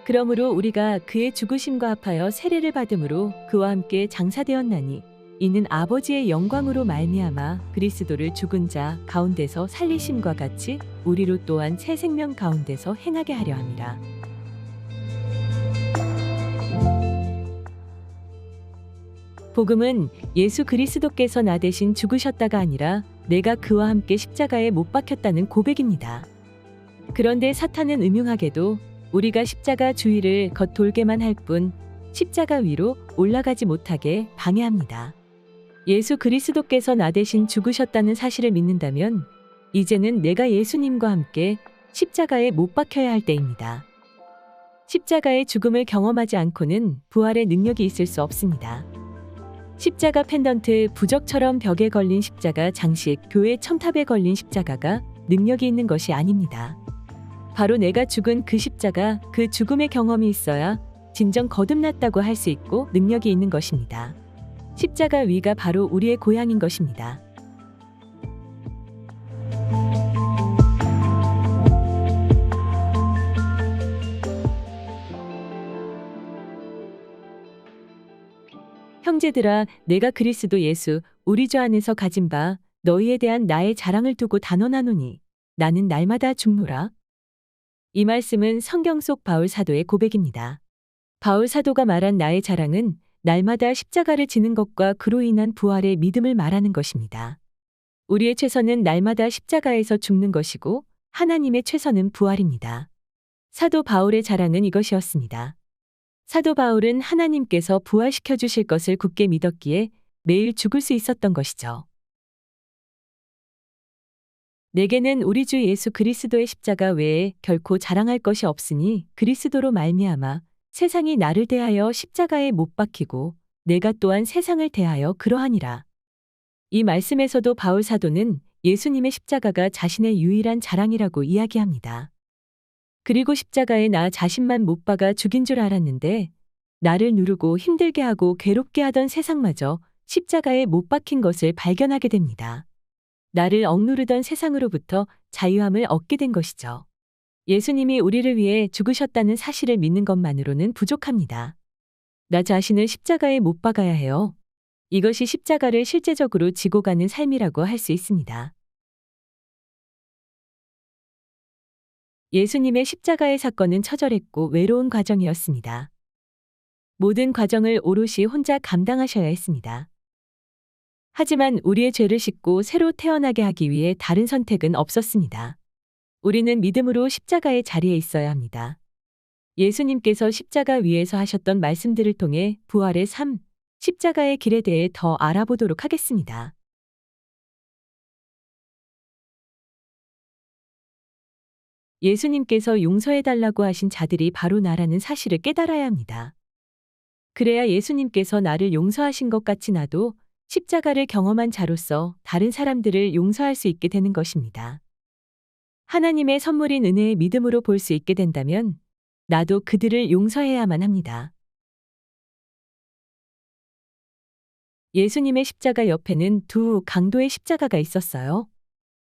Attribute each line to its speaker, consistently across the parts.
Speaker 1: 그러므로 우리가 그의 죽으심과 합하여 세례를 받음으로 그와 함께 장사되었나니 이는 아버지의 영광으로 말미암아 그리스도를 죽은 자 가운데서 살리심과 같이 우리로 또한 새 생명 가운데서 행하게 하려 함이라. 복음은 예수 그리스도께서 나 대신 죽으셨다가 아니라 내가 그와 함께 십자가에 못 박혔다는 고백입니다. 그런데 사탄은 음흉하게도 우리가 십자가 주위를 겉돌게만 할 뿐 십자가 위로 올라가지 못하게 방해합니다. 예수 그리스도께서 나 대신 죽으셨다는 사실을 믿는다면 이제는 내가 예수님과 함께 십자가에 못 박혀야 할 때입니다. 십자가의 죽음을 경험하지 않고는 부활의 능력이 있을 수 없습니다. 십자가 펜던트, 부적처럼 벽에 걸린 십자가 장식, 교회 첨탑에 걸린 십자가가 능력이 있는 것이 아닙니다. 바로 내가 죽은 그 십자가, 그 죽음의 경험이 있어야 진정 거듭났다고 할 수 있고 능력이 있는 것입니다. 십자가 위가 바로 우리의 고향인 것입니다. 형제들아, 내가 그리스도 예수 우리 주 안에서 가진 바 너희에 대한 나의 자랑을 두고 단언하노니 나는 날마다 죽노라. 이 말씀은 성경 속 바울 사도의 고백입니다. 바울 사도가 말한 나의 자랑은 날마다 십자가를 지는 것과 그로 인한 부활의 믿음을 말하는 것입니다. 우리의 최선은 날마다 십자가에서 죽는 것이고 하나님의 최선은 부활입니다. 사도 바울의 자랑은 이것이었습니다. 사도 바울은 하나님께서 부활시켜 주실 것을 굳게 믿었기에 매일 죽을 수 있었던 것이죠. 내게는 우리 주 예수 그리스도의 십자가 외에 결코 자랑할 것이 없으니 그리스도로 말미암아 세상이 나를 대하여 십자가에 못 박히고 내가 또한 세상을 대하여 그러하니라. 이 말씀에서도 바울 사도는 예수님의 십자가가 자신의 유일한 자랑이라고 이야기합니다. 그리고 십자가에 나 자신만 못 박아 죽인 줄 알았는데 나를 누르고 힘들게 하고 괴롭게 하던 세상마저 십자가에 못 박힌 것을 발견하게 됩니다. 나를 억누르던 세상으로부터 자유함을 얻게 된 것이죠. 예수님이 우리를 위해 죽으셨다는 사실을 믿는 것만으로는 부족합니다. 나 자신을 십자가에 못 박아야 해요. 이것이 십자가를 실제적으로 지고 가는 삶이라고 할 수 있습니다. 예수님의 십자가의 사건은 처절했고 외로운 과정이었습니다. 모든 과정을 오롯이 혼자 감당하셔야 했습니다. 하지만 우리의 죄를 씻고 새로 태어나게 하기 위해 다른 선택은 없었습니다. 우리는 믿음으로 십자가의 자리에 있어야 합니다. 예수님께서 십자가 위에서 하셨던 말씀들을 통해 부활의 삶, 십자가의 길에 대해 더 알아보도록 하겠습니다. 예수님께서 용서해달라고 하신 자들이 바로 나라는 사실을 깨달아야 합니다. 그래야 예수님께서 나를 용서하신 것 같이 나도 십자가를 경험한 자로서 다른 사람들을 용서할 수 있게 되는 것입니다. 하나님의 선물인 은혜의 믿음으로 볼 수 있게 된다면 나도 그들을 용서해야만 합니다. 예수님의 십자가 옆에는 두 강도의 십자가가 있었어요.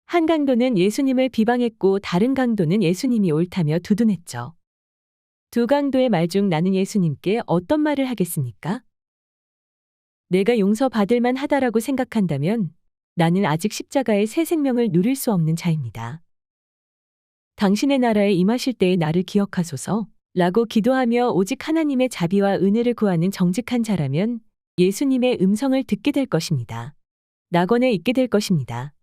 Speaker 1: 한 강도는 예수님을 비방했고 다른 강도는 예수님이 옳다며 두둔했죠. 두 강도의 말 중 나는 예수님께 어떤 말을 하겠습니까? 내가 용서받을 만하다라고 생각한다면 나는 아직 십자가의 새 생명을 누릴 수 없는 자입니다. 당신의 나라에 임하실 때의 나를 기억하소서 라고 기도하며 오직 하나님의 자비와 은혜를 구하는 정직한 자라면 예수님의 음성을 듣게 될 것입니다. 낙원에 있게 될 것입니다.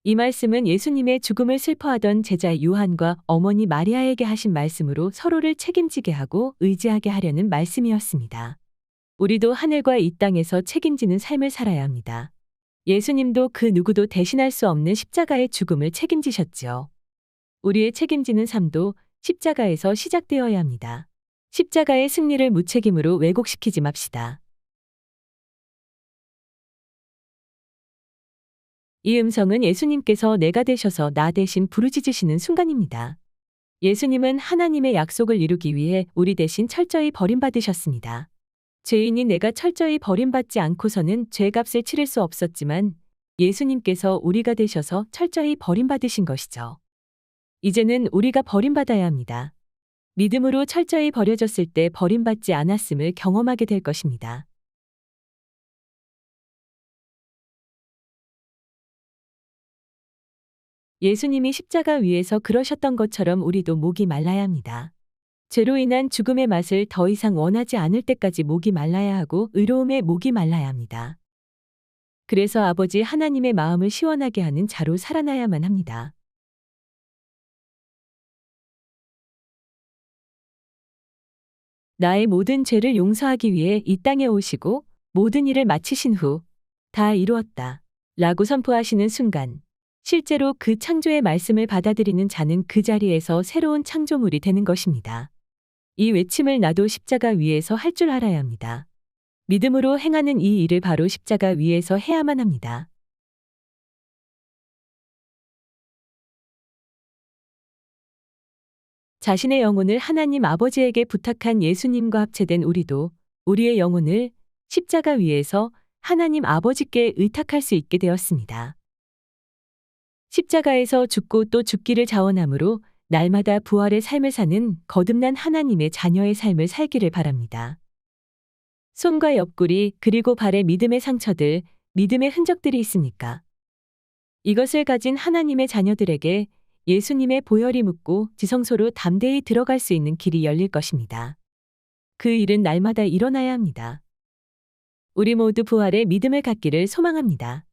Speaker 1: 이 말씀은 예수님의 죽음을 슬퍼하던 제자 요한과 어머니 마리아에게 하신 말씀으로 서로를 책임지게 하고 의지하게 하려는 말씀이었습니다. 우리도 하늘과 이 땅에서 책임지는 삶을 살아야 합니다. 예수님도 그 누구도 대신할 수 없는 십자가의 죽음을 책임지셨지요. 우리의 책임지는 삶도 십자가에서 시작되어야 합니다. 십자가의 승리를 무책임으로 왜곡시키지 맙시다. 이 음성은 예수님께서 내가 되셔서 나 대신 부르짖으시는 순간입니다. 예수님은 하나님의 약속을 이루기 위해 우리 대신 철저히 버림받으셨습니다. 죄인인 내가 철저히 버림받지 않고서는 죄값을 치를 수 없었지만 예수님께서 우리가 되셔서 철저히 버림받으신 것이죠. 이제는 우리가 버림받아야 합니다. 믿음으로 철저히 버려졌을 때 버림받지 않았음을 경험하게 될 것입니다. 예수님이 십자가 위에서 그러셨던 것처럼 우리도 목이 말라야 합니다. 죄로 인한 죽음의 맛을 더 이상 원하지 않을 때까지 목이 말라야 하고 의로움에 목이 말라야 합니다. 그래서 아버지 하나님의 마음을 시원하게 하는 자로 살아나야만 합니다. 나의 모든 죄를 용서하기 위해 이 땅에 오시고 모든 일을 마치신 후 다 이루었다 라고 선포하시는 순간 실제로 그 창조의 말씀을 받아들이는 자는 그 자리에서 새로운 창조물이 되는 것입니다. 이 외침을 나도 십자가 위에서 할 줄 알아야 합니다. 믿음으로 행하는 이 일을 바로 십자가 위에서 해야만 합니다. 자신의 영혼을 하나님 아버지에게 부탁한 예수님과 합체된 우리도 우리의 영혼을 십자가 위에서 하나님 아버지께 의탁할 수 있게 되었습니다. 십자가에서 죽고 또 죽기를 자원함으로 날마다 부활의 삶을 사는 거듭난 하나님의 자녀의 삶을 살기를 바랍니다. 손과 옆구리 그리고 발에 믿음의 상처들, 믿음의 흔적들이 있습니까? 이것을 가진 하나님의 자녀들에게 예수님의 보혈이 묻고 지성소로 담대히 들어갈 수 있는 길이 열릴 것입니다. 그 일은 날마다 일어나야 합니다. 우리 모두 부활의 믿음을 갖기를 소망합니다.